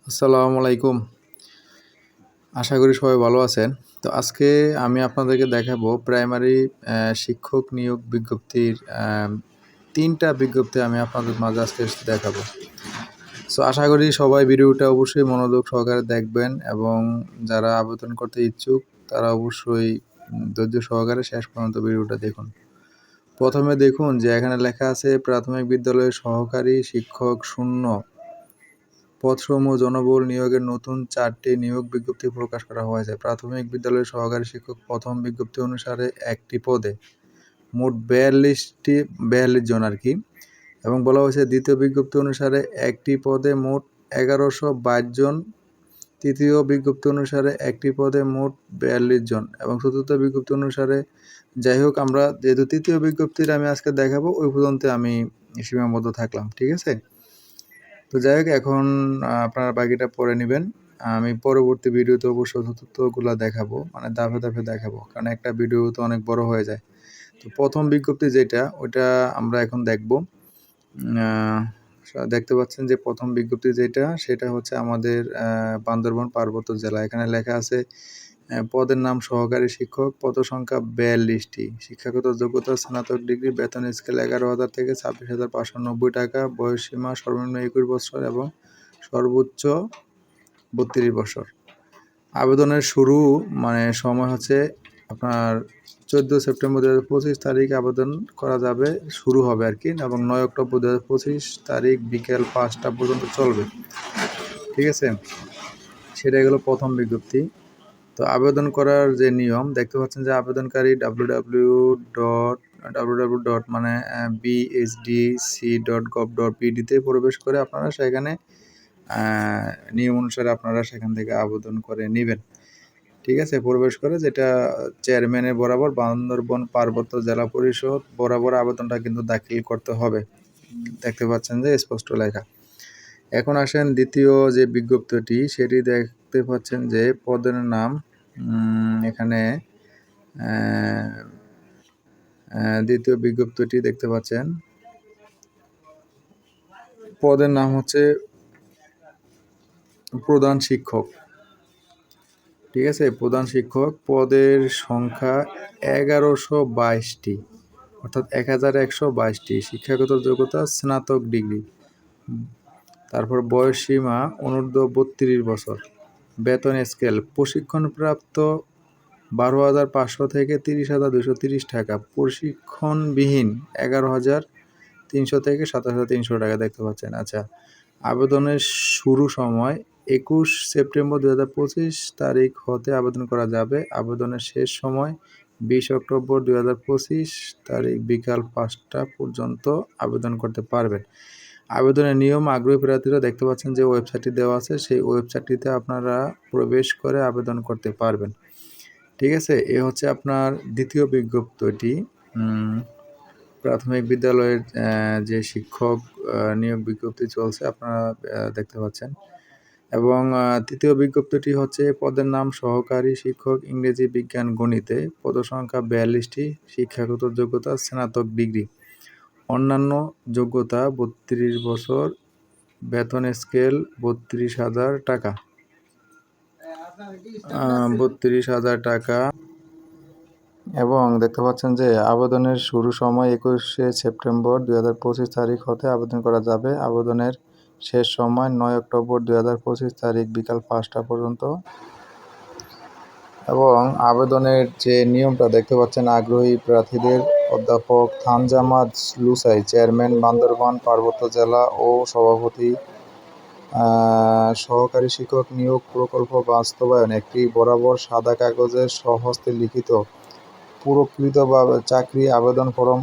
আসসালামু আলাইকুম। আশা করি সবাই ভালো আছেন। তো আজকে আমি আপনাদেরকে দেখাবো প্রাইমারি শিক্ষক নিয়োগ বিজ্ঞপ্তির ৩ টা বিজ্ঞপ্তি আমি আপনাদের মাঝে আজকে দেখাবো। সো আশা করি সবাই ভিডিওটা অবশ্যই মনোযোগ সহকারে দেখবেন এবং যারা আবেদন করতে ইচ্ছুক তারা অবশ্যই ধৈর্য সহকারে শেষ পর্যন্ত ভিডিওটা দেখুন। প্রথমে দেখুন যে এখানে লেখা আছে প্রাথমিক বিদ্যালয়ের সহকারী শিক্ষক শূন্য পদসমূহ জনবল নিয়োগের নতুন ৪টি নিয়োগ বিজ্ঞপ্তি প্রকাশ করা হয়েছে। প্রাথমিক বিদ্যালয়ের সহকারী শিক্ষক প্রথম বিজ্ঞপ্তি অনুসারে ১টি পদে মোট ৪২ জন এবং বলা হয়েছে দ্বিতীয় বিজ্ঞপ্তি অনুসারে ১টি পদে মোট ১১২২ জন, তৃতীয় বিজ্ঞপ্তি অনুসারে ১টি পদে মোট ৪২ জন এবং চতুর্থ বিজ্ঞপ্তি অনুসারে যাই হোক আমরা যেহেতু তৃতীয় বিজ্ঞপ্তির আমি আজকে দেখাবো ওই পর্যন্ত আমি সীমাবদ্ধ থাকলাম, ঠিক আছে? তো যাই হোক এখন আপনারা বাকিটা পড়ে নেবেন। আমি পরবর্তী ভিডিওতে অবশ্যই চতুর্থগুলো দেখাবো, মানে ধাপে ধাপে দেখাবো, কারণ একটা ভিডিও তো অনেক বড় হয়ে যায়। তো প্রথম বিজ্ঞপ্তি যেটা ওইটা আমরা এখন দেখব। দেখতে পাচ্ছেন যে প্রথম বিজ্ঞপ্তি যেটা সেটা হচ্ছে আমাদের বান্দরবান পার্বত্য জেলা। এখানে লেখা আছে পদের নাম সহকারী শিক্ষক, পদ সংখ্যা ৪২টি, শিক্ষাগত যোগ্যতা স্নাতক ডিগ্রি, বেতন স্কেল ১১,০০০ থেকে ২৬,৫৯০ টাকা, বয়সসীমা সর্বনিম্ন ২১ বছর এবং সর্বোচ্চ ৩২ বছর। আবেদনের শুরু সময় হচ্ছে আপনার ১৪ সেপ্টেম্বর ২০২৫ তারিখ আবেদন করা যাবে, শুরু হবে এবং ৯ অক্টোবর ২০২৫ তারিখ বিকেল ৫টা পর্যন্ত চলবে, ঠিক আছে? সেটাই হলো প্রথম বিজ্ঞপ্তি। তো আবেদন করার যে নিয়ম দেখতে পাচ্ছেন যে আবেদনকারী www. bsdc.gov.bd তে প্রবেশ করে আপনারা সেখানে নিয়ম অনুসারে আপনারা সেখান থেকে আবেদন করে নেবেন, ঠিক আছে? প্রবেশ করে যেটা চেয়ারম্যানের বরাবর বান্দরবান পার্বত্য জেলা পরিষদ বরাবর আবেদনটা কিন্তু দাখিল করতে হবে। দেখতে পাচ্ছেন যে স্পষ্ট লেখা। এখন আসেন দ্বিতীয় যে বিজ্ঞপ্তিটি, সেটি দেখতে পাচ্ছেন যে পদের নাম এখানে দ্বিতীয় বিজ্ঞপ্তিটি দেখতে পাচ্ছেন, পদের নাম হচ্ছে প্রধান শিক্ষক, ঠিক আছে? প্রধান শিক্ষক, পদের সংখ্যা ১১২২টি, অর্থাৎ ১১২২টি, শিক্ষাগত যোগ্যতা স্নাতক ডিগ্রি, তারপর বয়স সীমা অনূর্ধ্ব ৩২ বছর, বেতন স্কেল প্রশিক্ষণপ্রাপ্ত ১২,৫০০ থেকে ৩০,২৩০ টাকা, প্রশিক্ষণবিহীন ১১,৩০০ থেকে ২৭,৩০০ টাকা, দেখতে পাচ্ছেন। আচ্ছা, আবেদনের শুরু সময় ২১ সেপ্টেম্বর ২০২৫ তারিখ হতে আবেদন করা যাবে। আবেদনের শেষ সময় ২০ অক্টোবর ২০২৫ তারিখ বিকাল ৫টা পর্যন্ত আবেদন করতে পারবেন। আবেদনের নিয়ম, আগ্রহী প্রার্থীরা দেখতে পাচ্ছেন যে ওয়েবসাইটটি দেওয়া আছে, সেই ওয়েবসাইটটিতে আপনারা প্রবেশ করে আবেদন করতে পারবেন, ঠিক আছে? এ হচ্ছে আপনার দ্বিতীয় বিজ্ঞপ্তিটি, প্রাথমিক বিদ্যালয়ের যে শিক্ষক নিয়োগ বিজ্ঞপ্তি চলছে আপনারা দেখতে পাচ্ছেন। এবং তৃতীয় বিজ্ঞপ্তিটি হচ্ছে পদের নাম সহকারী শিক্ষক ইংরেজি, বিজ্ঞান, গণিতে, পদসংখ্যা ৪২টি, শিক্ষাগত যোগ্যতা স্নাতক ডিগ্রি, অন্যান্য যোগ্যতা ৩২ বছর, বেতন স্কেল ৩২,০০০ টাকা, ৩২,০০০ টাকা। এবং দেখতে পাচ্ছেন যে আবেদনের শুরু সময় ২১ সেপ্টেম্বর ২০২৫ তারিখ হতে আবেদন করা যাবে। আবেদনের শেষ সময় ৯ অক্টোবর ২০২৫ তারিখ বিকাল ৫টা পর্যন্ত। এবং আবেদনের যে নিয়মটা দেখতে পাচ্ছেন, আগ্রহী প্রার্থীদের অধ্যাপক থানজামাত লুসাই, চেয়ারম্যান বান্দরবান পার্বত্য জেলা ও সভাপতি সহকারী শিক্ষক নিয়োগ প্রকল্প বাস্তবায়ন, একটি বরাবর সাদা কাগজে স্বহস্তে লিখিত পুরস্কৃত চাকরি আবেদন ফরম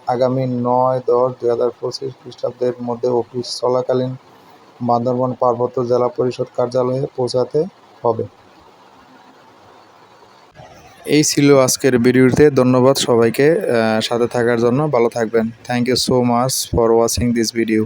আগামী ৯/১০/২০২৫ খ্রিস্টাব্দের মধ্যে অফিস চলাকালীন বান্দরবান পার্বত্য জেলা পরিষদ কার্যালয়ে পৌঁছাতে হবে। এই ছিল আজকের ভিডিওতে। ধন্যবাদ সবাইকে সাথে থাকার জন্য। ভালো থাকবেন। Thank you so much for watching this video.